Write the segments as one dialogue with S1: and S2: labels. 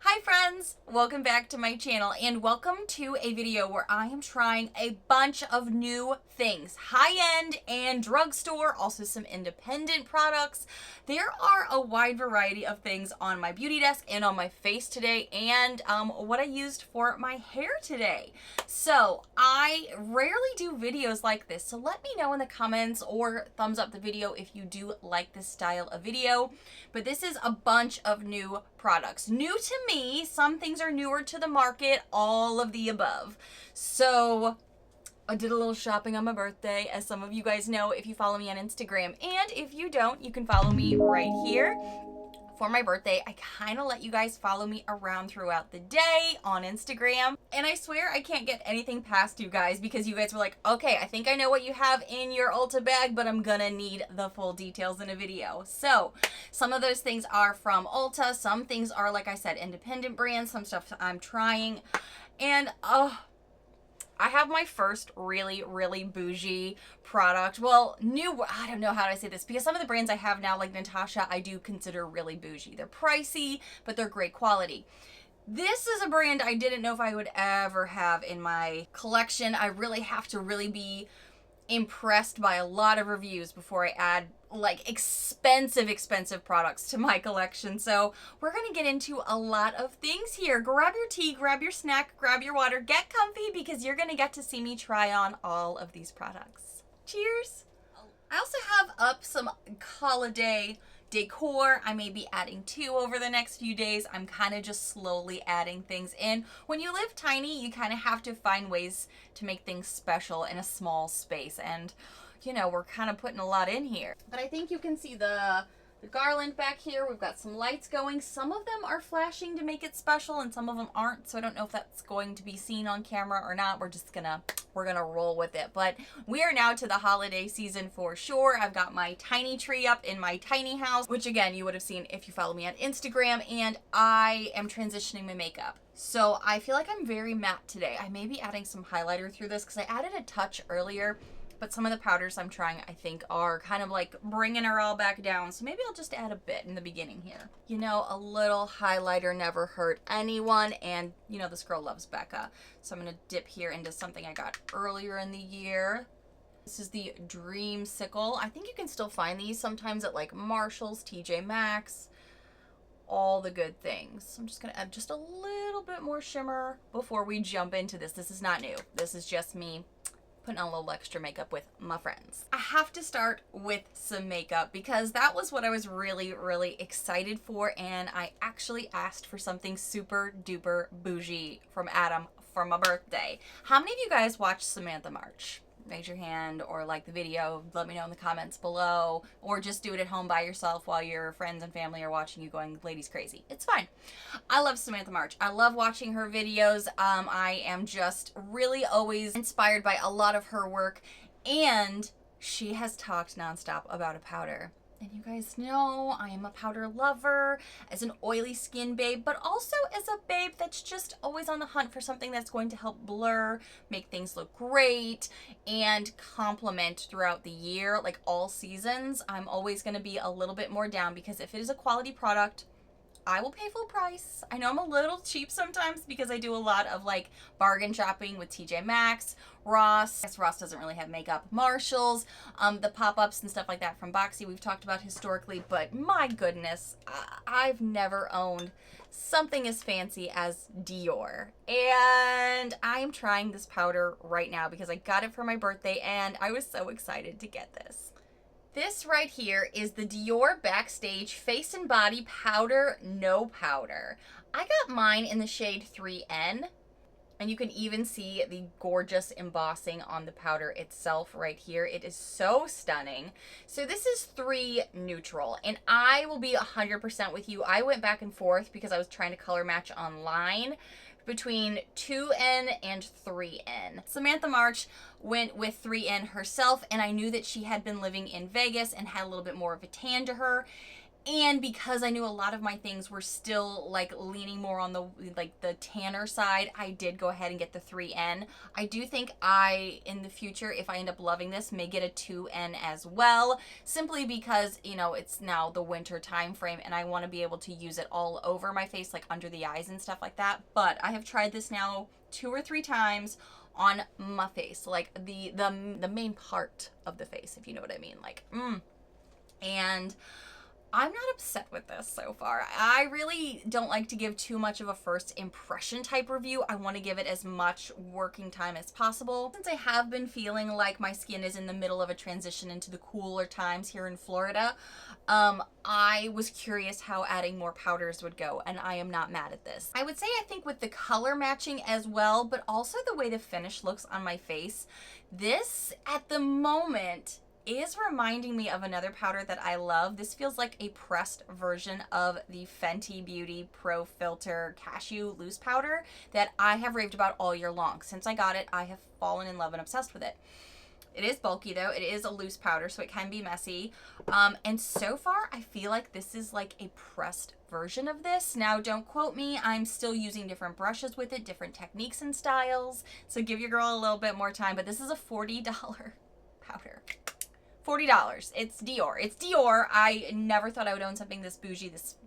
S1: Hi friends, welcome back to my channel and welcome to a video where I am trying a bunch of new things, high-end and drugstore, also some independent products. There are a wide variety of things on my beauty desk and on my face today and what I used for my hair today. So I rarely do videos like this, so let me know in the comments or thumbs up the video if you do like this style of video. But this is a bunch of new products. New to me, some things are newer to the market, all of the above. So I did a little shopping on my birthday, as some of you guys know if you follow me on Instagram. And if you don't, you can follow me right here. For my birthday, I kind of let you guys follow me around throughout the day on Instagram. And I swear I can't get anything past you guys because you guys were like, okay, I think I know what you have in your Ulta bag, but I'm gonna need the full details in a video. So some of those things are from Ulta. Some things are, like I said, independent brands. Some stuff I'm trying. And I have my first really bougie product. Well, new, I don't know how to say this, because some of the brands I have now, like Natasha, I do consider really bougie. They're pricey, but they're great quality. This is a brand I didn't know if I would ever have in my collection. I really have to be impressed by a lot of reviews before I add like expensive products to my collection. So we're gonna get into a lot of things here. Grab your tea, grab your snack, grab your water, get comfy because you're gonna get to see me try on all of these products. Cheers. I also have up some holiday decor. I may be adding two over the next few days. I'm kind of just slowly adding things in. When you live tiny, you kind of have to find ways to make things special in a small space. And, you know, we're kind of putting a lot in here. But I think you can see the garland back here. We've got some lights going. Some of them are flashing to make it special and some of them aren't. So I don't know if that's going to be seen on camera or not. We're gonna roll with it. But we are now to the holiday season for sure. I've got my tiny tree up in my tiny house, which again, you would have seen if you follow me on Instagram, and I am transitioning my makeup. So I feel like I'm very matte today. I may be adding some highlighter through this because I added a touch earlier, but some of the powders I'm trying, I think, are kind of like bringing her all back down. So maybe I'll just add a bit in the beginning here. You know, a little highlighter never hurt anyone. And, you know, this girl loves Becca. So I'm going to dip here into something I got earlier in the year. This is the Dreamsicle. I think you can still find these sometimes at like Marshall's, TJ Maxx, all the good things. I'm just going to add just a little bit more shimmer before we jump into this. This is not new. This is just me putting on a little extra makeup with my friends. I have to start with some makeup because that was what I was really excited for, and I actually asked for something super duper bougie from Adam for my birthday. How many of you guys watched Samantha March? Raise your hand or like the video. Let me know in the comments below, or just do it at home by yourself while your friends and family are watching you going ladies crazy. It's fine. I love Samantha March. I love watching her videos. I am just really always inspired by a lot of her work, and she has talked nonstop about a powder. And you guys know I am a powder lover as an oily skin babe, but also as a babe that's just always on the hunt for something that's going to help blur, make things look great, and complement throughout the year, like all seasons. I'm always going to be a little bit more down because if it is a quality product, I will pay full price. I know I'm a little cheap sometimes because I do a lot of like bargain shopping with TJ Maxx, Ross. I guess Ross doesn't really have makeup. Marshall's, the pop-ups and stuff like that from Boxy we've talked about historically, but my goodness, I've never owned something as fancy as Dior. And I'm trying this powder right now because I got it for my birthday and I was so excited to get this. This right here is the Dior BackStage Face and Body Powder No Powder. I got mine in the shade 3N, and you can even see the gorgeous embossing on the powder itself right here. It is so stunning. So this is 3 neutral, and I will be 100% with you. I went back and forth because I was trying to color match online between 2N and 3N. Samantha March went with 3N herself, and I knew that she had been living in Vegas and had a little bit more of a tan to her. And because I knew a lot of my things were still like leaning more on the tanner side, I did go ahead and get the 3N. I do think in the future, if I end up loving this, may get a 2N as well, simply because, you know, it's now the winter time frame and I want to be able to use it all over my face, like under the eyes and stuff like that. But I have tried this now 2 or 3 times on my face, like the main part of the face, if you know what I mean, like, and I'm not upset with this so far. I really don't like to give too much of a first impression type review. I want to give it as much working time as possible. Since I have been feeling like my skin is in the middle of a transition into the cooler times here in Florida, I was curious how adding more powders would go, and I am not mad at this. I would say I think with the color matching as well, but also the way the finish looks on my face, this at the moment is reminding me of another powder that I love. This feels like a pressed version of the Fenty Beauty Pro Filter Cashew Loose Powder that I have raved about all year long. Since I got it, I have fallen in love and obsessed with it. It is bulky though. It is a loose powder, so it can be messy. And so far, I feel like this is like a pressed version of this. Now, don't quote me. I'm still using different brushes with it, different techniques and styles. So give your girl a little bit more time, but this is a $40 powder. $40. It's Dior. It's Dior. I never thought I would own something this bougie, this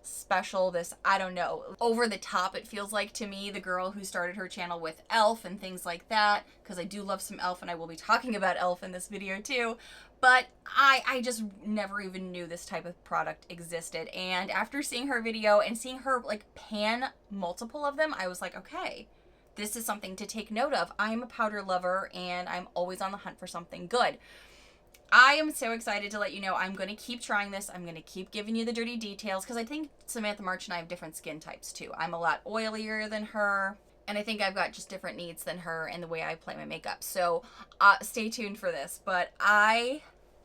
S1: special, this, I don't know, over the top it feels like to me. The girl who started her channel with e.l.f. and things like that, because I do love some e.l.f. and I will be talking about e.l.f. in this video too. But I just never even knew this type of product existed. And after seeing her video and seeing her like pan multiple of them, I was like, okay, this is something to take note of. I'm a powder lover and I'm always on the hunt for something good. I am so excited to let you know I'm going to keep trying this. I'm going to keep giving you the dirty details because I think Samantha March and I have different skin types too. I'm a lot oilier than her, and I think I've got just different needs than her and the way I apply my makeup. So stay tuned for this. But I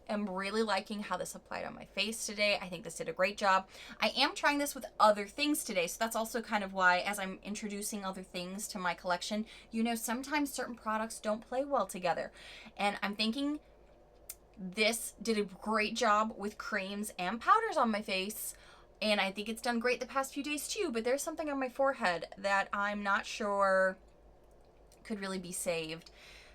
S1: am really liking how this applied on my face today. I think this did a great job. I am trying this with other things today, so that's also kind of why, as I'm introducing other things to my collection, you know, sometimes certain products don't play well together. And I'm thinking this did a great job with creams and powders on my face, and I think it's done great the past few days too, but there's something on my forehead that I'm not sure could really be saved.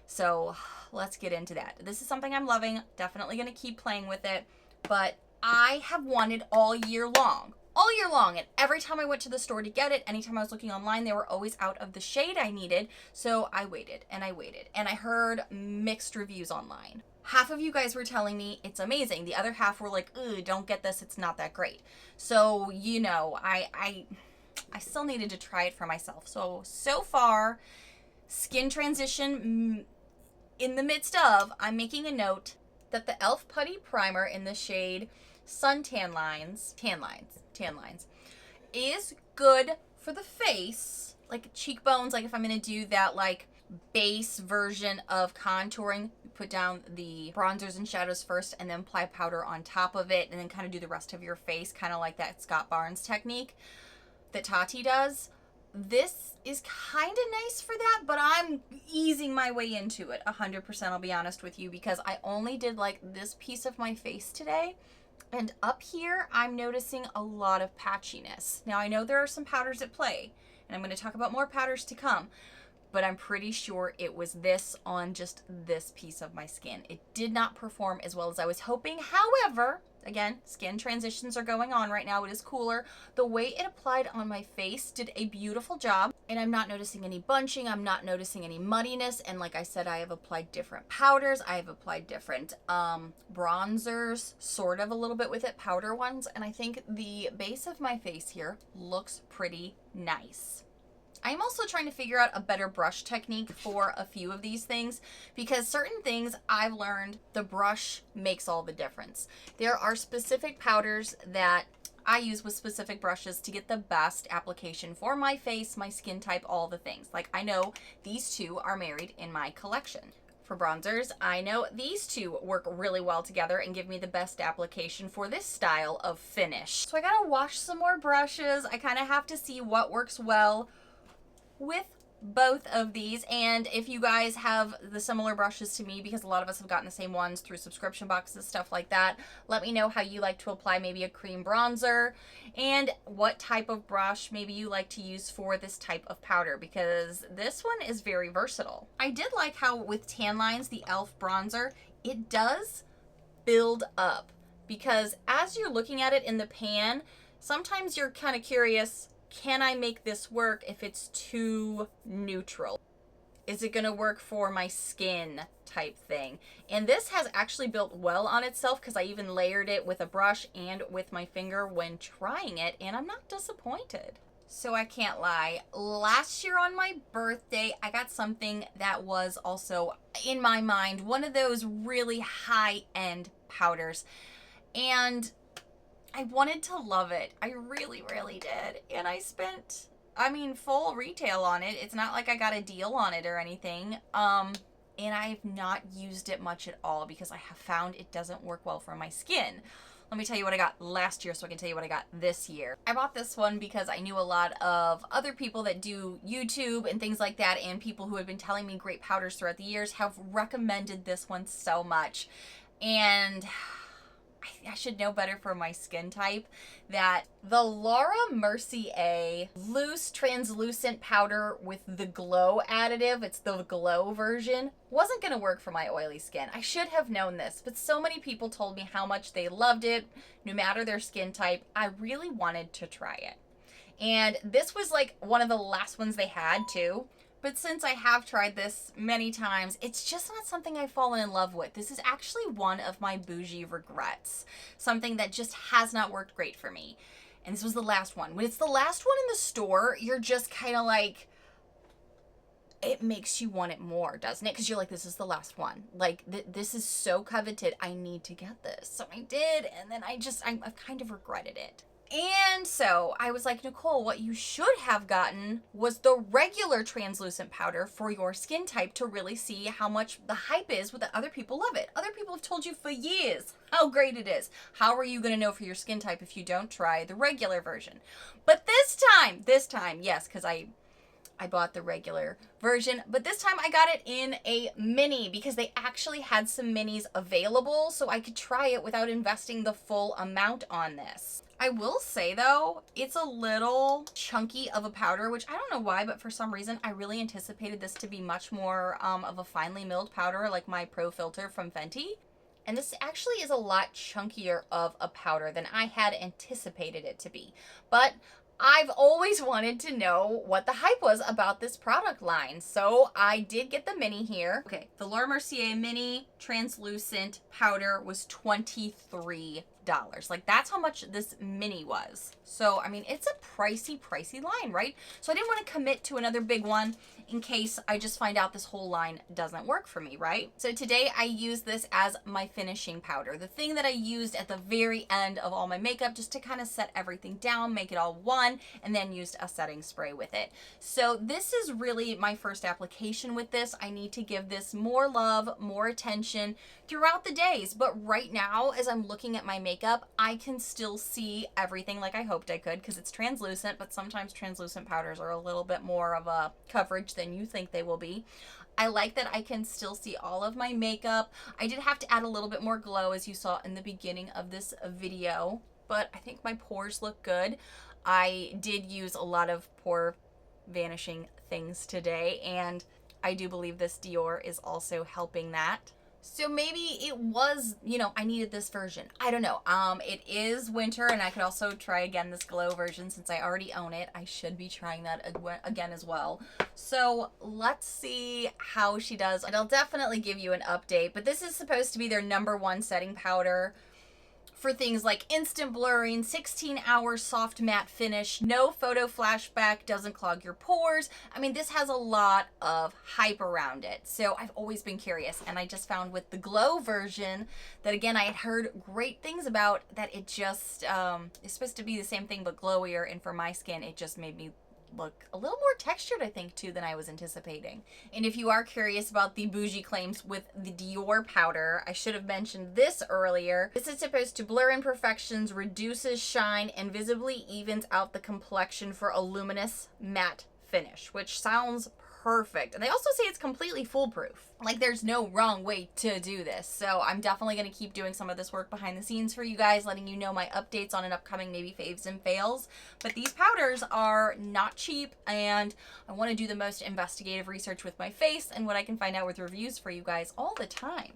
S1: So let's get into that. This is something I'm loving, definitely going to keep playing with it, but I have wanted all year long, and every time I went to the store to get it, anytime I was looking online, they were always out of the shade I needed, so I waited, and I heard mixed reviews online. Half of you guys were telling me it's amazing. The other half were like, "Ugh, don't get this. It's not that great." So, you know, I still needed to try it for myself. So far, skin transition in the midst of, I'm making a note that the e.l.f. Putty Primer in the shade Suntan Lines, tan lines, is good for the face, like cheekbones. Like if I'm going to do that, like, base version of contouring, put down the bronzers and shadows first and then apply powder on top of it and then kind of do the rest of your face, kind of like that Scott Barnes technique that Tarte does. This is kind of nice for that, but I'm easing my way into it 100%, I'll be honest with you, because I only did like this piece of my face today, and up here I'm noticing a lot of patchiness. Now I know there are some powders at play, and I'm going to talk about more powders to come, but I'm pretty sure it was this on just this piece of my skin. It did not perform as well as I was hoping. However, again, skin transitions are going on right now. It is cooler. The way it applied on my face did a beautiful job, and I'm not noticing any bunching. I'm not noticing any muddiness. And like I said, I have applied different powders. I have applied different bronzers, sort of a little bit with it, powder ones. And I think the base of my face here looks pretty nice. I'm also trying to figure out a better brush technique for a few of these things, because certain things I've learned the brush makes all the difference. There are specific powders that I use with specific brushes to get the best application for my face, my skin type, all the things. Like I know these two are married in my collection. For bronzers, I know these two work really well together and give me the best application for this style of finish. So I gotta wash some more brushes. I kind of have to see what works well with both of these. And if you guys have the similar brushes to me, because a lot of us have gotten the same ones through subscription boxes, stuff like that, let me know how you like to apply maybe a cream bronzer and what type of brush maybe you like to use for this type of powder, because this one is very versatile. I did like how with tan lines, the e.l.f. bronzer, it does build up, because as you're looking at it in the pan, sometimes you're kind of curious, can I make this work if it's too neutral? Is it gonna work for my skin type thing? And this has actually built well on itself, because I even layered it with a brush and with my finger when trying it, and I'm not disappointed. So I can't lie, last year on my birthday, I got something that was also, in my mind, one of those really high-end powders. And I wanted to love it. I really, really did. And I spent, full retail on it. It's not like I got a deal on it or anything. And I've not used it much at all, because I have found it doesn't work well for my skin. Let me tell you what I got last year so I can tell you what I got this year. I bought this one because I knew a lot of other people that do YouTube and things like that, and people who had been telling me great powders throughout the years have recommended this one so much. And I should know better for my skin type, that the Laura Mercier loose translucent powder with the glow additive, it's the glow version, wasn't going to work for my oily skin. I should have known this, but so many people told me how much they loved it, no matter their skin type. I really wanted to try it. And this was like one of the last ones they had too. But since I have tried this many times, it's just not something I've fallen in love with. This is actually one of my bougie regrets. Something that just has not worked great for me. And this was the last one. When it's the last one in the store, you're just kind of like, it makes you want it more, doesn't it? Because you're like, this is the last one. Like, this is so coveted. I need to get this. So I did, and then I've kind of regretted it. And so I was like, Nichole, what you should have gotten was the regular translucent powder for your skin type, to really see how much the hype is with the other people love it. Other people have told you for years how great it is. How are you going to know for your skin type if you don't try the regular version? But this time, yes, because I bought the regular version, but this time I got it in a mini, because they actually had some minis available, so I could try it without investing the full amount on this. I will say though, it's a little chunky of a powder, which I don't know why, but for some reason I really anticipated this to be much more of a finely milled powder, like my Pro Filter from Fenty. And this actually is a lot chunkier of a powder than I had anticipated it to be. But I've always wanted to know what the hype was about this product line, so I did get the mini here. Okay, the Laura Mercier mini translucent powder was $23. Like, that's how much this mini was. So, it's a pricey line, right? So I didn't want to commit to another big one in case I just find out this whole line doesn't work for me, right? So today I use this as my finishing powder, the thing that I used at the very end of all my makeup, just to kind of set everything down, make it all one, and then used a setting spray with it. So this is really my first application with this. I need to give this more love, more attention throughout the days, but right now, as I'm looking at my makeup, I can still see everything like I hoped I could, because it's translucent, but sometimes translucent powders are a little bit more of a coverage than you think they will be. I like that I can still see all of my makeup. I did have to add a little bit more glow, as you saw in the beginning of this video, but I think my pores look good. I did use a lot of pore vanishing things today, and I do believe this Dior is also helping that. So maybe it was, I needed this version. I don't know. It is winter, and I could also try again this glow version since I already own it. I should be trying that again as well. So let's see how she does. And I'll definitely give you an update, but this is supposed to be their #1 setting powder for things like instant blurring, 16-hour soft matte finish, no photo flashback, doesn't clog your pores. This has a lot of hype around it. So I've always been curious, and I just found with the glow version that, again, I had heard great things about, that it just is supposed to be the same thing but glowier, and for my skin, it just made me look a little more textured, I think, too, than I was anticipating. And if you are curious about the bougie claims with the Dior powder, I should have mentioned this earlier. This is supposed to blur imperfections, reduces shine, and visibly evens out the complexion for a luminous matte finish, which sounds perfect. And they also say it's completely foolproof. Like, there's no wrong way to do this. So I'm definitely going to keep doing some of this work behind the scenes for you guys, letting you know my updates on an upcoming maybe faves and fails. But these powders are not cheap, and I want to do the most investigative research with my face and what I can find out with reviews for you guys all the time.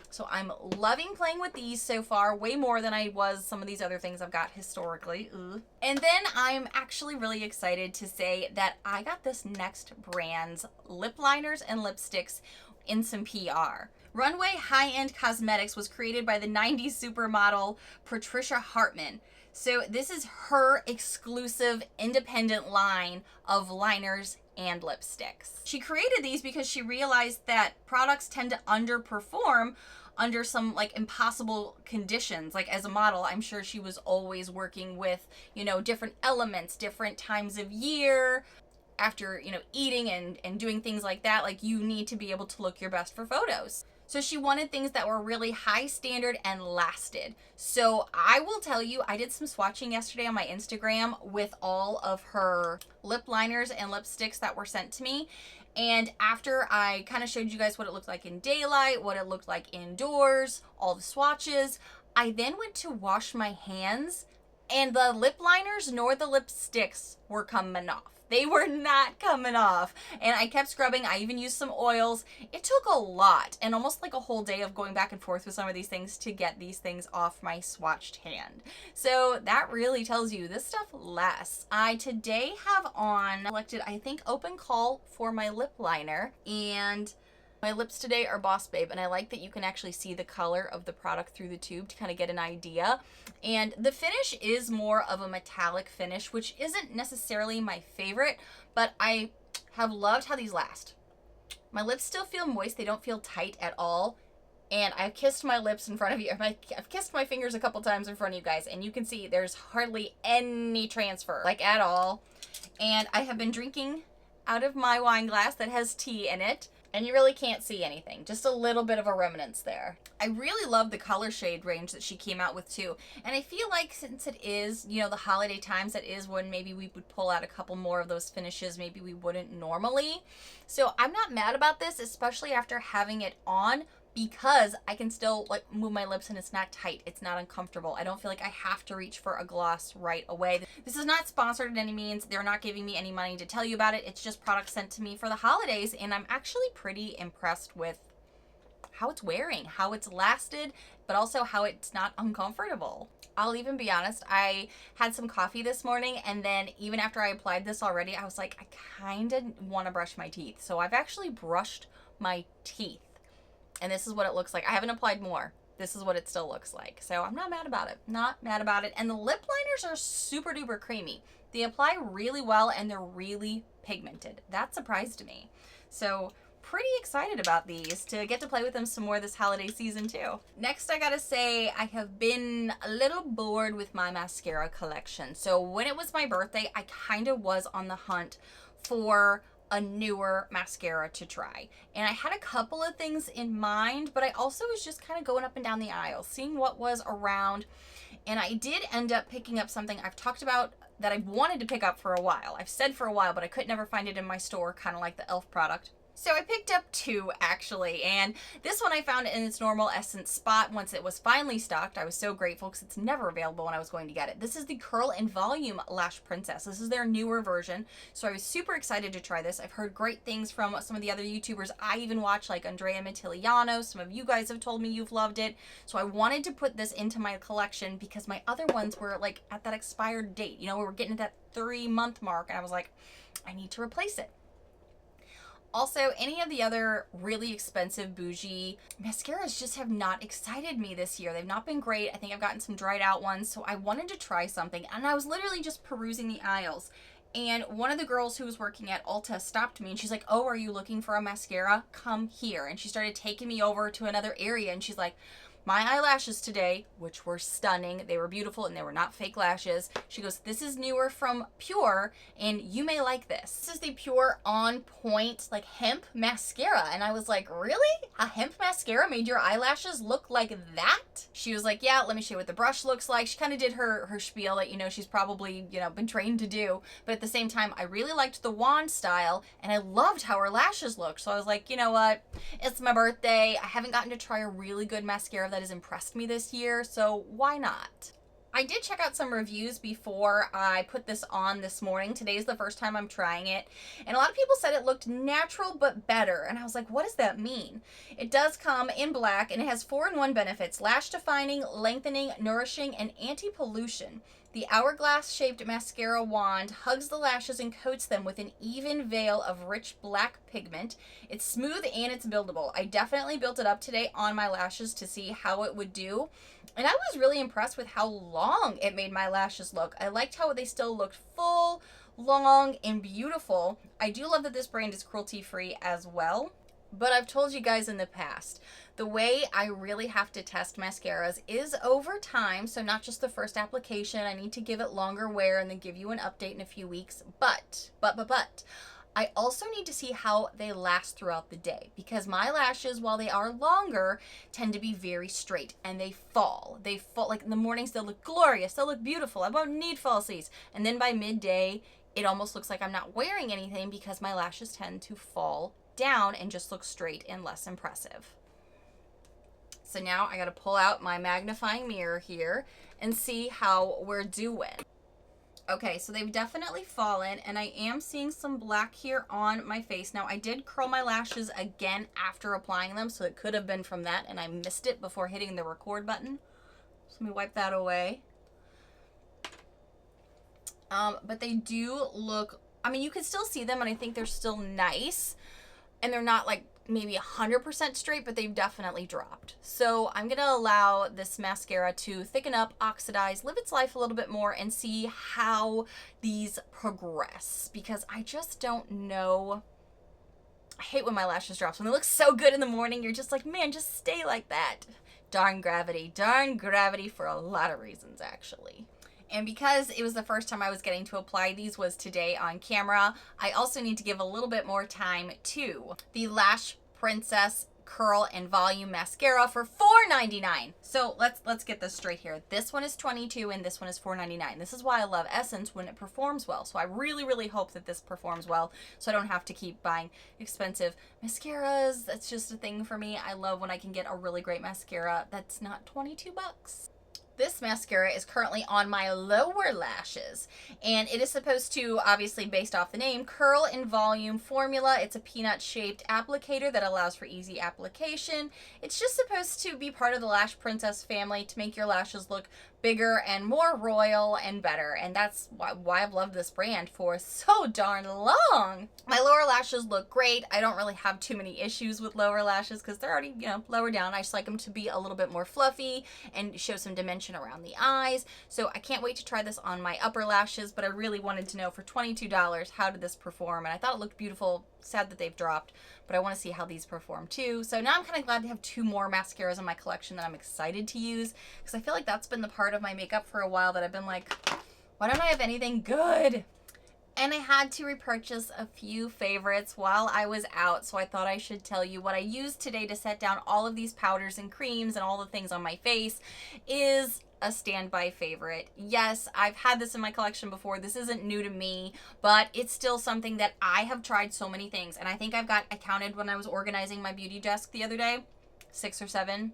S1: So I'm loving playing with these so far, way more than I was some of these other things I've got historically. Ugh. And then I'm actually really excited to say that I got this next brand's lip liners and lipsticks in some PR. Runway High-End Cosmetics was created by the 90s supermodel Patricia Hartman. So this is her exclusive independent line of liners and lipsticks. She created these because she realized that products tend to underperform under some like impossible conditions. Like, as a model, I'm sure she was always working with, you know, different elements, different times of year, after, you know, eating and doing things like that. Like, you need to be able to look your best for photos. So she wanted things that were really high standard and lasted. So I will tell you, I did some swatching yesterday on my Instagram with all of her lip liners and lipsticks that were sent to me. And after I kind of showed you guys what it looked like in daylight, what it looked like indoors, all the swatches, I then went to wash my hands, and the lip liners nor the lipsticks were coming off. They were not coming off. And I kept scrubbing. I even used some oils. It took a lot, and almost like a whole day of going back and forth with some of these things to get these things off my swatched hand. So that really tells you this stuff lasts. I today have on selected, I think, Open Call for my lip liner, and my lips today are Boss Babe, and I like that you can actually see the color of the product through the tube to kind of get an idea. And the finish is more of a metallic finish, which isn't necessarily my favorite, but I have loved how these last. My lips still feel moist. They don't feel tight at all. And I've kissed my lips in front of you. I've kissed my fingers a couple times in front of you guys, and you can see there's hardly any transfer, like at all. And I have been drinking out of my wine glass that has tea in it, and you really can't see anything, just a little bit of a remnants there. I really love the color shade range that she came out with too, and I feel like since it is, you know, the holiday times, that is when maybe we would pull out a couple more of those finishes maybe we wouldn't normally. So I'm not mad about this, especially after having it on, because I can still like move my lips and it's not tight, it's not uncomfortable. I don't feel like I have to reach for a gloss right away. This is not sponsored in any means. They're not giving me any money to tell you about it. It's just products sent to me for the holidays, and I'm actually pretty impressed with how it's wearing, how it's lasted, but also how it's not uncomfortable. I'll even be honest, I had some coffee this morning, and then even after I applied this already, I was like, I kind of want to brush my teeth. So I've actually brushed my teeth. And this is what it looks like. I haven't applied more. This is what it still looks like. So I'm not mad about it. Not mad about it. And the lip liners are super duper creamy. They apply really well, and they're really pigmented. That surprised me. So pretty excited about these, to get to play with them some more this holiday season too. Next, I gotta say, I have been a little bored with my mascara collection. So when it was my birthday, I kind of was on the hunt for a newer mascara to try, and I had a couple of things in mind, but I also was just kind of going up and down the aisle, seeing what was around, and I did end up picking up something I've talked about that I wanted to pick up for a while. I've said for a while, but I could never find it in my store, kind of like the e.l.f. product. So I picked up two, actually, and this one I found in its normal Essence spot once it was finally stocked. I was so grateful because it's never available when I was going to get it. This is the Curl and Volume Lash Princess. This is their newer version, so I was super excited to try this. I've heard great things from some of the other YouTubers I even watch, like Andrea Mitigliano. Some of you guys have told me you've loved it, so I wanted to put this into my collection because my other ones were like at that expired date. You know, we were getting to that 3-month mark, and I was like, I need to replace it. Also, any of the other really expensive bougie mascaras just have not excited me this year. They've not been great. I think I've gotten some dried out ones, so I wanted to try something. And I was literally just perusing the aisles, and one of the girls who was working at Ulta stopped me, and she's like, oh, are you looking for a mascara? Come here. And she started taking me over to another area, and she's like, my eyelashes today, which were stunning. They were beautiful and they were not fake lashes. She goes, this is newer from PUR and you may like this. This is the PUR On Point like hemp mascara. And I was like, really? A hemp mascara made your eyelashes look like that? She was like, yeah, let me show you what the brush looks like. She kind of did her spiel that, you know, she's probably, you know, been trained to do. But at the same time, I really liked the wand style and I loved how her lashes looked. So I was like, you know what? It's my birthday. I haven't gotten to try a really good mascara that has impressed me this year, so why not? I did check out some reviews before I put this on this morning. Today's the first time I'm trying it, and a lot of people said it looked natural but better, and I was like, what does that mean? It does come in black, and it has 4-in-1 benefits: lash defining, lengthening, nourishing, and anti-pollution. The hourglass-shaped mascara wand hugs the lashes and coats them with an even veil of rich black pigment. It's smooth and it's buildable. I definitely built it up today on my lashes to see how it would do. And I was really impressed with how long it made my lashes look. I liked how they still looked full, long, and beautiful. I do love that this brand is cruelty-free as well. But I've told you guys in the past, the way I really have to test mascaras is over time. So not just the first application. I need to give it longer wear and then give you an update in a few weeks. But, I also need to see how they last throughout the day, because my lashes, while they are longer, tend to be very straight and they fall. They fall, like in the mornings, they'll look glorious. They'll look beautiful. I won't need falsies. And then by midday, it almost looks like I'm not wearing anything because my lashes tend to fall down and just look straight and less impressive. So now I got to pull out my magnifying mirror here and see how we're doing. Okay, so they've definitely fallen and I am seeing some black here on my face. Now I did curl my lashes again after applying them, so it could have been from that and I missed it before hitting the record button. So let me wipe that away. But they do look, I mean, you can still see them and I think they're still nice. And they're not like maybe 100% straight, but they've definitely dropped. So I'm going to allow this mascara to thicken up, oxidize, live its life a little bit more, and see how these progress. Because I just don't know. I hate when my lashes drop. When they look so good in the morning, you're just like, man, just stay like that. Darn gravity for a lot of reasons, actually. And because it was the first time I was getting to apply these was today on camera, I also need to give a little bit more time to the Lash Princess Curl and Volume Mascara for $4.99. So let's get this straight here. This one is $22 and this one is $4.99. This is why I love Essence when it performs well. So I really hope that this performs well so I don't have to keep buying expensive mascaras. That's just a thing for me. I love when I can get a really great mascara that's not 22 bucks. This mascara is currently on my lower lashes, and it is supposed to, obviously based off the name, curl in volume formula. It's a peanut-shaped applicator that allows for easy application. It's just supposed to be part of the Lash Princess family to make your lashes look bigger and more royal and better, and that's why I've loved this brand for so darn long. My lower lashes look great. I don't really have too many issues with lower lashes because they're already, you know, lower down. I just like them to be a little bit more fluffy and show some dimension around the eyes. So I can't wait to try this on my upper lashes, but I really wanted to know for $22, how did this perform? And I thought it looked beautiful. Sad that they've dropped, but I want to see how these perform too. So now I'm kind of glad to have 2 more mascaras in my collection that I'm excited to use, because I feel like that's been the part of my makeup for a while that I've been like, why don't I have anything good? And I had to repurchase a few favorites while I was out, so I thought I should tell you what I used today to set down all of these powders and creams and all the things on my face is a standby favorite. Yes, I've had this in my collection before. This isn't new to me, but it's still something that I have tried so many things. And I think I counted when I was organizing my beauty desk the other day, 6 or 7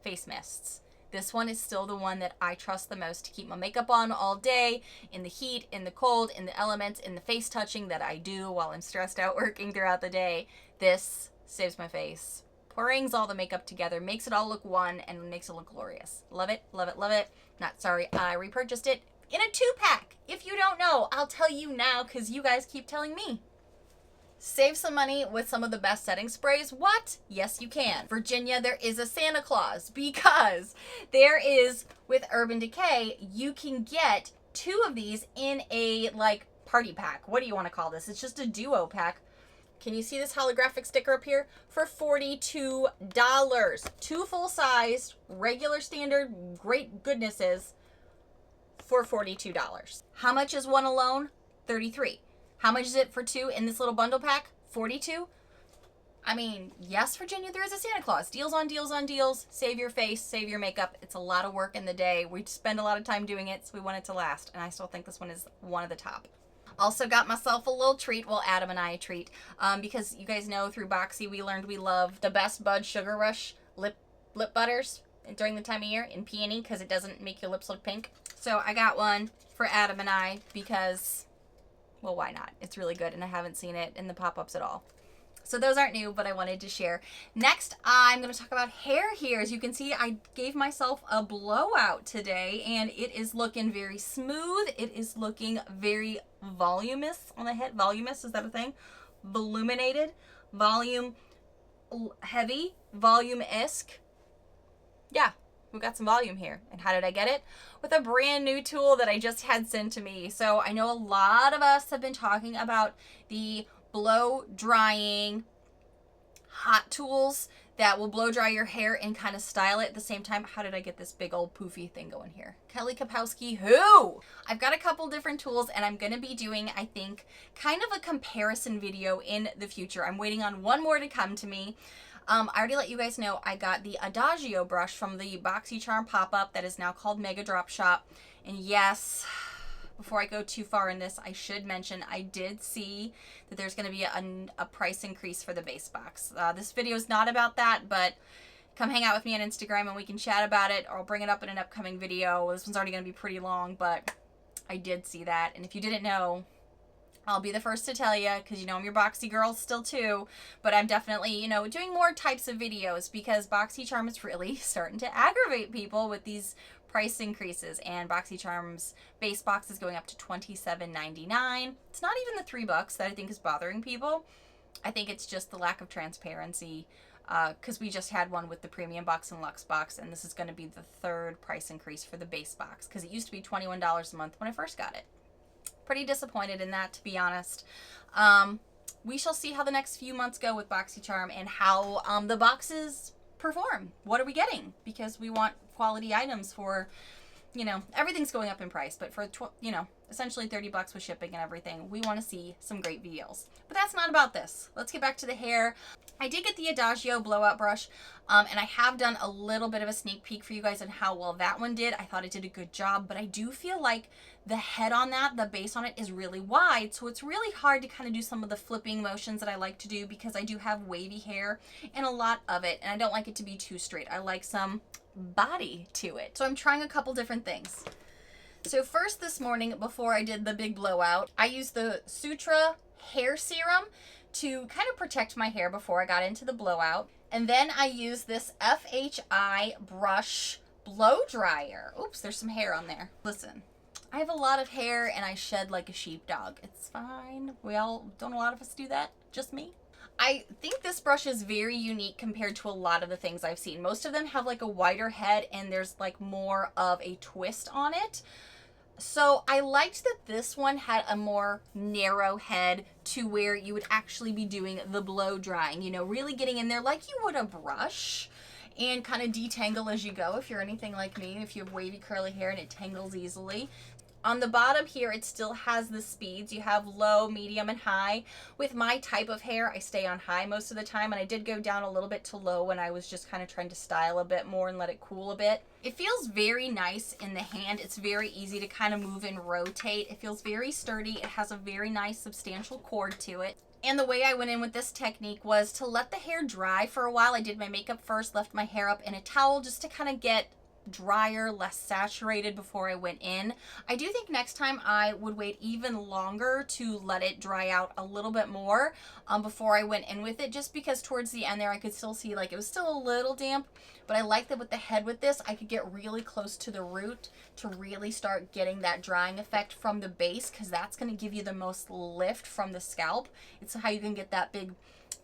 S1: face mists. This one is still the one that I trust the most to keep my makeup on all day, in the heat, in the cold, in the elements, in the face touching that I do while I'm stressed out working throughout the day. This saves my face. Brings all the makeup together, makes it all look one, and makes it look glorious. Love it, love it, love it. Not sorry, I repurchased it in a 2-pack. If you don't know, I'll tell you now because you guys keep telling me. Save some money with some of the best setting sprays. What? Yes, you can. Virginia, there is a Santa Claus because there is, with Urban Decay, you can get 2 of these in a, like, party pack. What do you want to call this? It's just a duo pack. Can you see this holographic sticker up here? For $42. 2 full-sized, regular standard, great goodnesses for $42. How much is one alone? $33. How much is it for 2 in this little bundle pack? $42. I mean, yes, Virginia, there is a Santa Claus. Deals on deals on deals. Save your face, save your makeup. It's a lot of work in the day. We spend a lot of time doing it, so we want it to last. And I still think this one is one of the top. Also got myself a little treat, well, Adam and I a treat, because you guys know through Boxy we learned we love the Best Bud Sugar Rush lip butters during the time of year in peony because it doesn't make your lips look pink. So I got one for Adam and I because, well, why not? It's really good and I haven't seen it in the pop-ups at all. So those aren't new, but I wanted to share. Next, I'm going to talk about hair here. As you can see, I gave myself a blowout today, and it is looking very smooth. It is looking very voluminous on the head. Voluminous, is that a thing? Voluminated, volume heavy, volume-esque. Yeah, we got some volume here. And how did I get it? With a brand new tool that I just had sent to me. So I know a lot of us have been talking about the blow drying hot tools that will blow dry your hair and kind of style it at the same time. How did I get this big old poofy thing going here? Kelly Kapowski, who? I've got a couple different tools and I'm going to be doing, I think, kind of a comparison video in the future. I'm waiting on one more to come to me. I already let you guys know I got the Adagio brush from the BoxyCharm pop-up that is now called Mega Drop Shop. And yes, before I go too far in this, I should mention I did see that there's going to be a price increase for the base box. This video is not about that, but come hang out with me on Instagram and we can chat about it, or I'll bring it up in an upcoming video. This one's already going to be pretty long, but I did see that. And if you didn't know, I'll be the first to tell you, because you know I'm your Boxy girl still too, but I'm definitely, you know, doing more types of videos because BoxyCharm is really starting to aggravate people with these price increases, and BoxyCharm's base box is going up to $27.99. It's not even the $3 that I think is bothering people. I think it's just the lack of transparency, because we just had one with the premium box and luxe box, and this is going to be the 3rd price increase for the base box, because it used to be $21 a month when I first got it. Pretty disappointed in that, to be honest. We shall see how the next few months go with BoxyCharm and how the boxes perform. What are we getting? Because we want quality items for, you know, everything's going up in price, but for, you know, essentially $30 with shipping and everything, we want to see some great deals. But that's not about this. Let's get back to the hair. I did get the Adagio blowout brush, and I have done a little bit of a sneak peek for you guys on how well that one did. I thought it did a good job, but I do feel like the head on that, the base on it, is really wide, so it's really hard to kind of do some of the flipping motions that I like to do because I do have wavy hair and a lot of it, and I don't like it to be too straight. I like some body to it. So I'm trying a couple different things. So first this morning, before I did the big blowout, I used the Sutra hair serum to kind of protect my hair before I got into the blowout. And then I used this FHI brush blow dryer. Oops, there's some hair on there. Listen, I have a lot of hair and I shed like a sheepdog. It's fine. Don't a lot of us do that? Just me? I think this brush is very unique compared to a lot of the things I've seen. Most of them have like a wider head and there's like more of a twist on it. So I liked that this one had a more narrow head to where you would actually be doing the blow drying, you know, really getting in there like you would a brush and kind of detangle as you go if you're anything like me, if you have wavy curly hair and it tangles easily. On the bottom here, it still has the speeds. You have low, medium, and high. With my type of hair, I stay on high most of the time, and I did go down a little bit to low when I was just kind of trying to style a bit more and let it cool a bit. It feels very nice in the hand. It's very easy to kind of move and rotate. It feels very sturdy. It has a very nice, substantial cord to it. And the way I went in with this technique was to let the hair dry for a while. I did my makeup first, left my hair up in a towel just to kind of get drier, less saturated before I went in. I do think next time I would wait even longer to let it dry out a little bit more before I went in with it, just because towards the end there I could still see like it was still a little damp, but I like that with the head with this I could get really close to the root to really start getting that drying effect from the base, because that's going to give you the most lift from the scalp. It's how you can get that big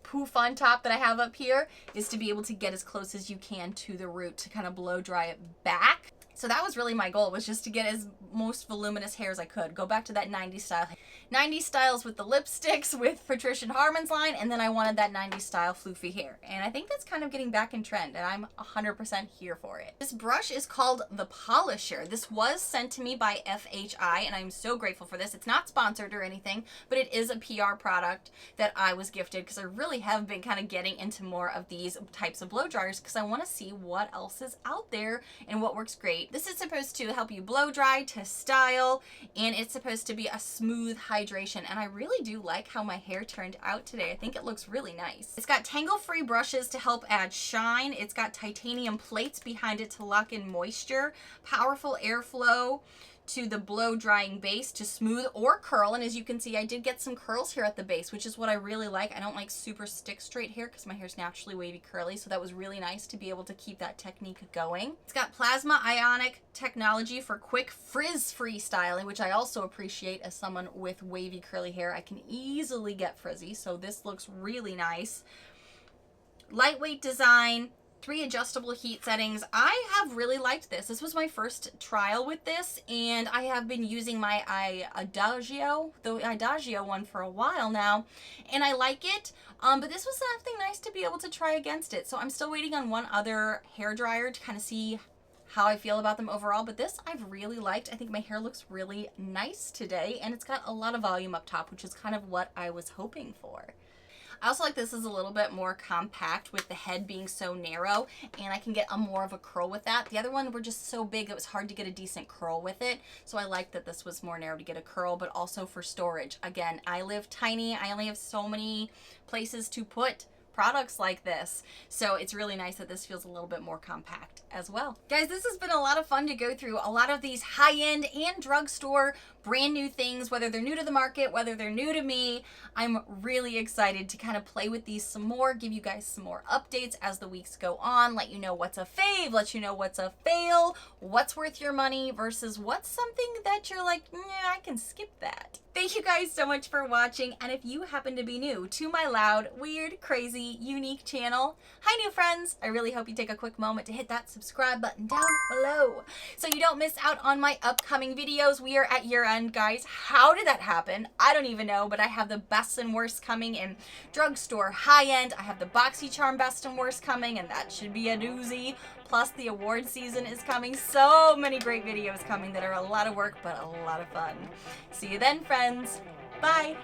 S1: poof on top that I have up here, is to be able to get as close as you can to the root to kind of blow dry it back. So that was really my goal, was just to get as most voluminous hair as I could. Go back to that 90s style. 90s styles with the lipsticks with Patricia Hartman's line, and then I wanted that 90s style floofy hair. And I think that's kind of getting back in trend, and I'm 100% here for it. This brush is called the Polisher. This was sent to me by FHI, and I'm so grateful for this. It's not sponsored or anything, but it is a PR product that I was gifted, because I really have been kind of getting into more of these types of blow dryers, because I want to see what else is out there and what works great. This is supposed to help you blow dry, to style, and it's supposed to be a smooth hydration, and I really do like how my hair turned out today. I think it looks really nice. It's got tangle-free brushes to help add shine. It's got titanium plates behind it to lock in moisture, powerful airflow to the blow drying base to smooth or curl. And as you can see, I did get some curls here at the base, which is what I really like. I don't like super stick straight hair because my hair's naturally wavy curly, so that was really nice to be able to keep that technique going. It's got plasma ionic technology for quick frizz-free styling, which I also appreciate. As someone with wavy curly hair, I can easily get frizzy, so this looks really nice. Lightweight design, 3 adjustable heat settings. I have really liked this. This was my first trial with this, and I have been using my the Adagio one for a while now, and I like it. But this was something nice to be able to try against it. So I'm still waiting on one other hair dryer to kind of see how I feel about them overall, but this I've really liked. I think my hair looks really nice today, and it's got a lot of volume up top, which is kind of what I was hoping for. I also like this is a little bit more compact with the head being so narrow, and I can get more of a curl with that. The other one were just so big it was hard to get a decent curl with it, so I like that this was more narrow to get a curl, but also for storage. Again, I live tiny. I only have so many places to put products like this, so it's really nice that this feels a little bit more compact as well. Guys, this has been a lot of fun to go through a lot of these high-end and drugstore brand new things, whether they're new to the market, whether they're new to me. I'm really excited to kind of play with these some more, give you guys some more updates as the weeks go on, let you know what's a fave, let you know what's a fail, what's worth your money versus what's something that you're like, I can skip that. Thank you guys so much for watching, and if you happen to be new to my loud, weird, crazy, unique channel, hi new friends, I really hope you take a quick moment to hit that subscribe button down below so you don't miss out on my upcoming videos. We are at year end, guys. How did that happen? I don't even know, but I have the best and worst coming in drugstore, high-end. I have the BoxyCharm best and worst coming, and that should be a doozy. Plus the award season is coming. So many great videos coming that are a lot of work, but a lot of fun. See you then, friends. Bye.